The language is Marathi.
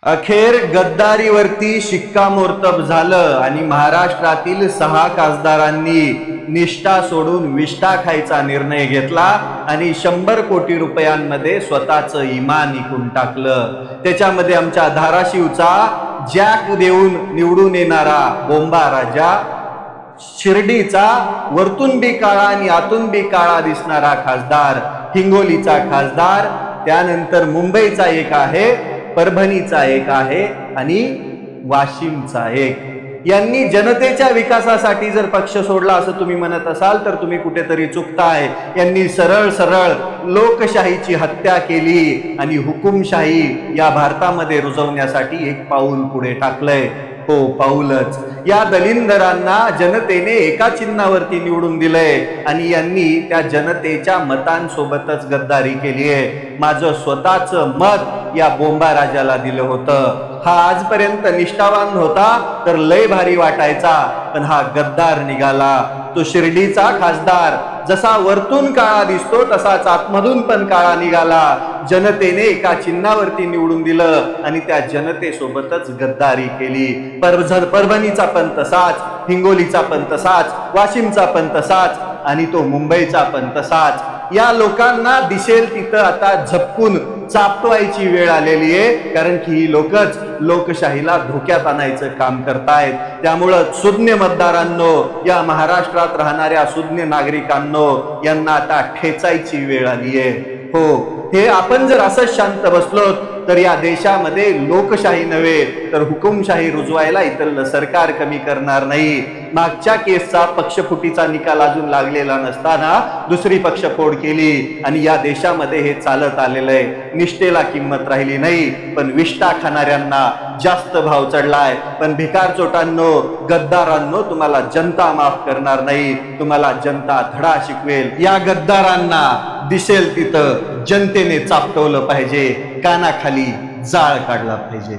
अखेर गद्दारीवरती शिक्कामोर्तब झालं आणि महाराष्ट्रातील 6 खासदारांनी निष्ठा सोडून विष्ठा खायचा निर्णय घेतला आणि 100 कोटी रुपयांमध्ये स्वतःचं इमान विकून टाकलं। त्याच्यामध्ये आमच्या धाराशिवचा जॅक देऊन निवडून येणारा बोंबा राजा, शिर्डीचा वरतून बी काळा आणि आतून बी काळा दिसणारा खासदार, हिंगोलीचा खासदार, त्यानंतर मुंबईचा एक आहे, परभणीचा एक आहे आणि वाशिमचा एक। यांनी जनतेच्या विकासासाठी जर पक्ष सोडला असं तुम्ही म्हणत असाल तर तुम्ही कुठेतरी चुकताय। यांनी सरळ सरळ लोकशाहीची हत्या केली आणि हुकुमशाही या भारतामध्ये रुजवण्यासाठी एक पाऊल पुढे टाकलंय। हो, पाऊलच। या दलिंदरांना जनतेने एका चिन्हावरती निवडून दिलंय आणि यांनी त्या जनतेच्या मतांसोबतच गद्दारी केली आहे। माझं स्वतःचं मत या बोंबा राजाला दिलं होतं। हा आजपर्यंत निष्ठावान होता तर लय भारी वाटायचा, पण हा गद्दार निघाला। तो शिर्डीचा खासदार जसा वरतून काळा दिसतो तसाच आतमधून पण काळा निघाला। जनतेने एका चिन्हावरती निवडून दिलं आणि त्या जनतेसोबतच गद्दारी केली। परभणीचा पण तसाच, हिंगोलीचा पण तसाच, वाशिमचा पण तसाच आणि तो मुंबईचा पण तसाच। या लोकांना दिसेल तिथं आता झपकून चापवायची वेळ आलेली आहे, कारण की ही लोकच लोकशाहीला धोक्यात आणायचं काम करतायत। त्यामुळं सुज्ञ मतदारांनो, या महाराष्ट्रात राहणाऱ्या सुज्ञ नागरिकांनो, यांना आता ठेचायची वेळ आली आहे। हो, हे आपण जर असंच शांत बसलो तर या देशामध्ये लोकशाही नव्हे तर हुकुमशाही रुजवायला इथलं सरकार कमी करणार नाही। मागच्या केसचा पक्षफुटीचा निकाल अजून लागलेला नसताना दुसरी पक्षफोड केली आणि या देशामध्ये हे चालत आलेलं आहे। निष्ठेला किंमत राहिली नाही, पण विष्ठा खाणाऱ्यांना जास्त भाव चढलाय। पण भिकार चोटांनो, गद्दारांनो, तुम्हाला जनता माफ करणार नाही, तुम्हाला जनता धडा शिकवेल। या गद्दारांना दिसेल तिथं जनतेने चापटवलं पाहिजे, कानाखाली जाळ काढला पाहिजे।